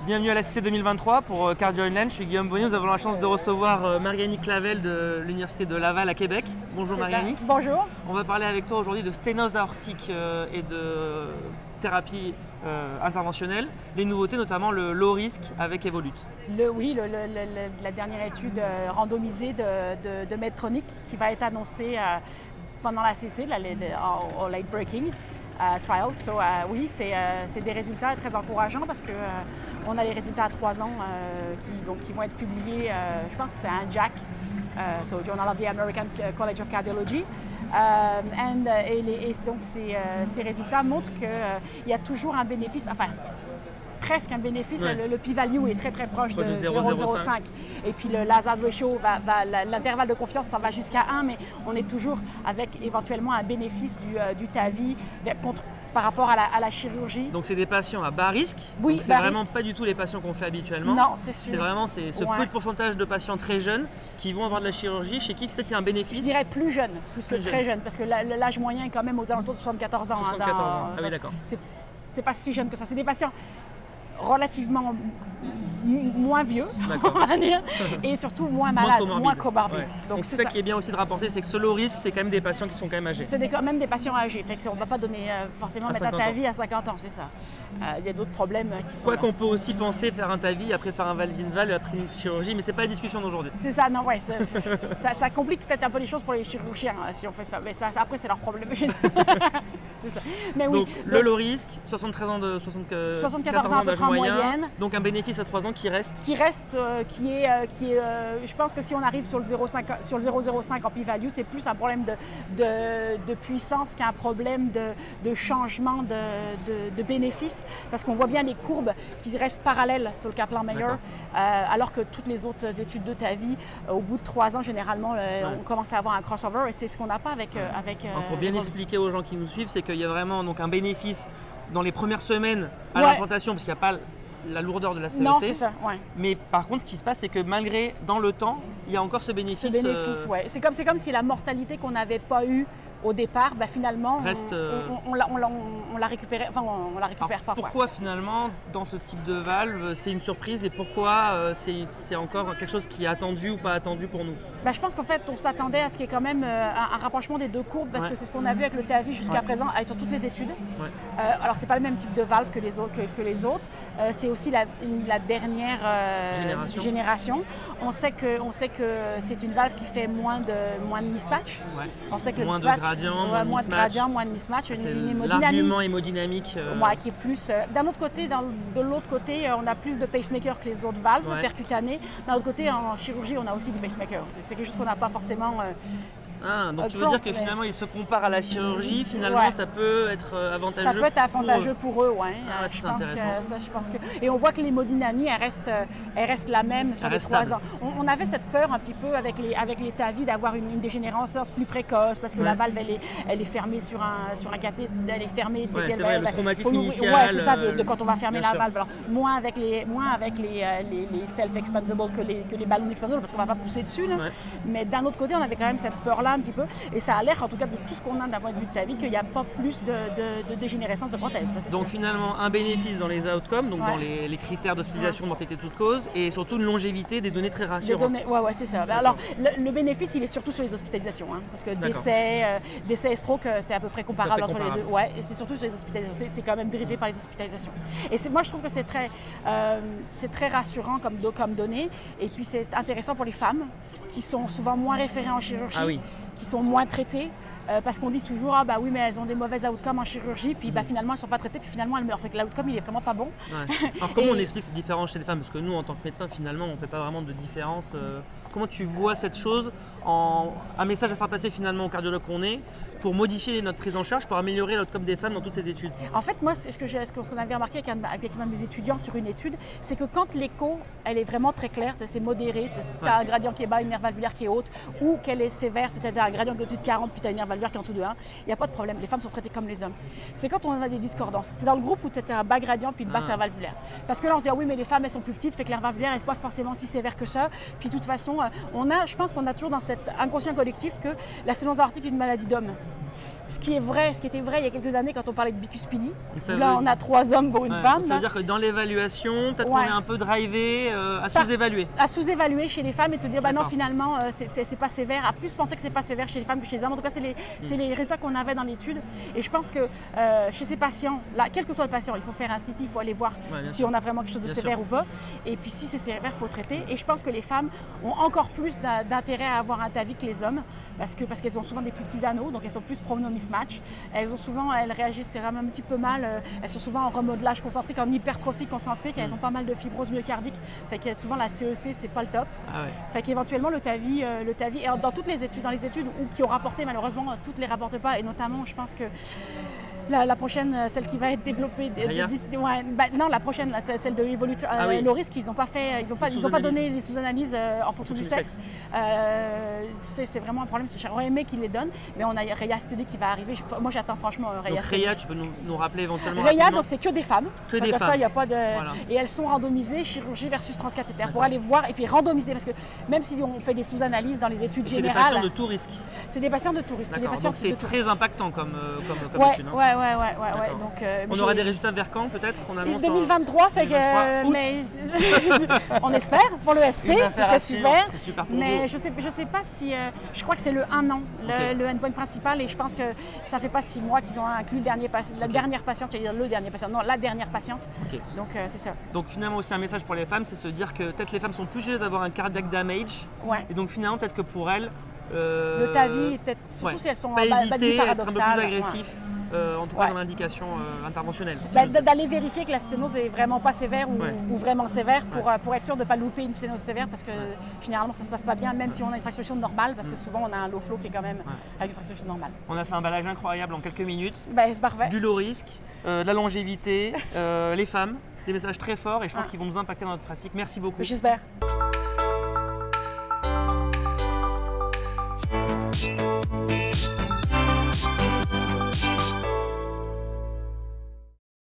Bienvenue à la CC 2023 pour Cardio Online. Je suis Guillaume Bonnier. Nous avons la chance de recevoir Marianne Clavel de l'Université de Laval à Québec. Bonjour Marianne. Bonjour. On va parler avec toi aujourd'hui de sténose aortique et de thérapie interventionnelle. Les nouveautés, notamment le low risk avec Evolute. La dernière étude randomisée de Medtronic qui va être annoncée pendant la CC, au late breaking. Trials. Oui, c'est des résultats très encourageants parce qu'on a les résultats à 3 ans qui vont être publiés, je pense que c'est un JACC, Journal of the American College of Cardiology. Donc ces résultats montrent qu'il y a toujours un bénéfice, enfin presque un bénéfice, ouais. Le p-value est très proche de 0,05 et puis le hazard ratio, l'intervalle de confiance, ça va jusqu'à 1, mais on est toujours avec éventuellement un bénéfice du TAVI par rapport à la chirurgie. Donc c'est des patients à bas risque, oui, c'est vraiment pas du tout les patients qu'on fait habituellement. Non, c'est sûr. C'est vraiment ce peu de pourcentage de patients très jeunes qui vont avoir de la chirurgie, chez qui peut-être il y a un bénéfice. Je dirais plus jeune, plus que très jeune, parce que l'âge moyen est quand même aux alentours de 74 ans. 74 ans, ah oui d'accord. C'est pas si jeune que ça, c'est des patients relativement moins vieux, on va dire, et surtout moins malades, moins comorbides. Ouais. Donc c'est ça qui est bien aussi de rapporter, c'est que ce low risk, c'est quand même des patients qui sont quand même âgés. C'est quand même des patients âgés, fait que on ne va pas donner forcément mettre un TAVI à 50 ans, c'est ça. Il y a d'autres problèmes qui sont quoi qu'on peut aussi penser faire un TAVI, après faire un valve-in-valve, après une chirurgie, mais c'est pas la discussion d'aujourd'hui. C'est ça, non, ouais, ça complique peut-être un peu les choses pour les chirurgiens si on fait ça, mais ça après c'est leur problème. C'est ça. Mais oui, donc le low risk, 74 ans à peu près en moyenne. Donc un bénéfice à 3 ans qui reste. Qui est, je pense que si on arrive sur le 0,05 en p-value, c'est plus un problème de puissance qu'un problème de changement de bénéfice, parce qu'on voit bien les courbes qui restent parallèles sur le Kaplan-Meier, alors que toutes les autres études de TAVI, au bout de 3 ans, généralement, on commence à avoir un crossover, et c'est ce qu'on n'a pas avec pour bien expliquer aux gens qui nous suivent, c'est qu'il y a vraiment donc un bénéfice dans les premières semaines à l'implantation, parce qu'il n'y a pas la lourdeur de la CEC. Non, c'est ça, ouais. Mais par contre, ce qui se passe, c'est que malgré, dans le temps, il y a encore ce bénéfice. Ouais. C'est comme si la mortalité qu'on n'avait pas eue au départ, finalement, reste, on la récupère, on la récupère pas. Pourquoi finalement, dans ce type de valve, c'est une surprise et pourquoi c'est encore quelque chose qui est attendu ou pas attendu pour nous? Je pense qu'en fait, on s'attendait à ce qu'il y ait quand même un rapprochement des deux courbes, parce que c'est ce qu'on a vu avec le TAVI jusqu'à présent, sur toutes les études. Alors, c'est pas le même type de valve que les autres. C'est aussi la dernière génération. On sait que c'est une valve qui fait moins de mismatch. On sait que moins de gradient, moins de mismatch. L'argument hémodynamique qui est plus. De l'autre côté, on a plus de pacemaker que les autres valves percutanées. D'un autre côté, en chirurgie, on a aussi du pacemaker. C'est quelque chose qu'on n'a pas forcément. Donc tu veux dire que finalement ils se comparent à la chirurgie, finalement ça peut être avantageux. Ça peut être avantageux pour eux, c'est intéressant. Je pense que et on voit que l'hémodynamie elle reste la même sur les 3 ans. On avait cette peur un petit peu avec les TAVI d'avoir une dégénérescence plus précoce, parce que la valve elle est fermée sur un cathéter, elle est fermée. C'est vrai, le traumatisme initial. C'est ça de quand on va fermer la valve. Alors, moins avec les self-expandable que les ballons expandables, parce qu'on va pas pousser dessus. Mais d'un autre côté, on avait quand même cette peur là un petit peu, et ça a l'air en tout cas de tout ce qu'on a d'un point de vue de TAVI qu'il n'y a pas plus de dégénérescence de prothèse. Donc finalement un bénéfice dans les outcomes, donc dans les critères d'hospitalisation de mortalité toute cause, et surtout une longévité des données très rassurantes. C'est ça. Alors le bénéfice il est surtout sur les hospitalisations, parce que décès et stroke c'est à peu près comparable entre les deux. Et c'est surtout sur les hospitalisations, c'est quand même dérivé par les hospitalisations. Et moi je trouve que c'est très rassurant comme données, et puis c'est intéressant pour les femmes qui sont souvent moins référées en chirurgie, qui sont moins traitées, parce qu'on dit toujours oui mais elles ont des mauvaises outcomes en chirurgie, puis finalement elles ne sont pas traitées, puis finalement elles meurent. Fait que l'outcome il est vraiment pas bon. Alors comment on explique cette différence chez les femmes? Parce que nous en tant que médecins finalement on ne fait pas vraiment de différence. Comment tu vois cette chose, un message à faire passer finalement aux cardiologues qu'on est, pour modifier notre prise en charge, pour améliorer l'outcome des femmes dans toutes ces études? En fait, moi, ce qu'on avait remarqué avec un de mes étudiants sur une étude, c'est que quand l'écho, elle est vraiment très claire, c'est modéré, tu as un gradient qui est bas, une nerf valvulaire qui est haute, ou qu'elle est sévère, c'est-à-dire un gradient qui est au-dessus de 40, puis tu as une nerf valvulaire qui est en dessous de 1, il n'y a pas de problème, les femmes sont traitées comme les hommes. C'est quand on a des discordances, c'est dans le groupe où tu as un bas gradient puis une basse nerf valvulaire. Parce que là, on se dit, oui, mais les femmes, elles sont plus petites, fait que l'air valvulaire, elle n'est pas forcément si sévère que ça. Puis de toute façon, je pense qu'on a toujours dans cet inconscient collectif que la sténose aortique est une maladie d'homme. Ce qui était vrai il y a quelques années quand on parlait de bicuspidie. Là, on a 3 hommes pour une femme. Ça veut dire que dans l'évaluation, peut-être qu'on est un peu drivé à sous-évaluer. À sous-évaluer chez les femmes et de se dire, bah non, finalement, c'est pas sévère. À plus penser que c'est pas sévère chez les femmes que chez les hommes. En tout cas, c'est les résultats qu'on avait dans l'étude. Et je pense que chez ces patients, là, quel que soit le patient, il faut faire un CT, il faut aller voir si on a vraiment quelque chose de sévère ou pas. Et puis si c'est sévère, il faut traiter. Et je pense que les femmes ont encore plus d'intérêt à avoir un TAVI que les hommes parce qu'elles ont souvent des plus petits anneaux, donc elles sont plus prono-mismatch. Elles réagissent vraiment un petit peu mal. Elles sont souvent en remodelage concentrique, en hypertrophie concentrique. Elles ont pas mal de fibrose myocardique. Fait que souvent la CEC, c'est pas le top. Fait qu'éventuellement le TAVI, dans toutes les études, qui ont rapporté, malheureusement, toutes les rapportent pas. Et notamment, je pense que la prochaine, celle qui va être développée, la prochaine, celle de Evolution, Loris, ils n'ont pas donné les sous-analyses en fonction du sexe. C'est vraiment un problème. J'aurais aimé qu'ils les donnent, mais on a Rhea Study qui va arriver. Moi, j'attends franchement Rhea. Donc Rhea, tu peux nous rappeler éventuellement. Rhea, donc c'est que des femmes. Que des femmes. Ça, y a pas de... Et elles sont randomisées chirurgie versus transcathéter pour aller voir et puis randomiser parce que même si on fait des sous-analyses dans les études générales, c'est des patients de tout risque. C'est des patients de tout risque. Donc c'est très impactant comme étude. Ouais. Donc, on aura des résultats vers quand peut-être? 2023, fait que mais on espère pour le SC, ce serait super. Mais je sais pas si je crois que c'est le 1 an le endpoint principal et je pense que ça fait pas 6 mois qu'ils ont inclus la dernière patiente, j'allais dire le dernier patient, non la dernière patiente. Donc c'est ça. Donc finalement aussi un message pour les femmes, c'est se dire que peut-être les femmes sont plus sujets d'avoir un cardiac damage. Et donc finalement peut-être que pour elles le TAVI, peut-être surtout si elles sont pas hésiter, être un peu plus agressif. En tout cas dans l'indication interventionnelle. D'aller vérifier que la sténose est vraiment pas sévère ou vraiment sévère pour être sûr de ne pas louper une sténose sévère parce que généralement ça se passe pas bien même si on a une fractionation normale parce que souvent on a un low flow qui est quand même avec une fractionation normale. On a fait un balage incroyable en quelques minutes. C'est parfait. Du low risque, de la longévité, les femmes, des messages très forts et je pense qu'ils vont nous impacter dans notre pratique. Merci beaucoup. J'espère.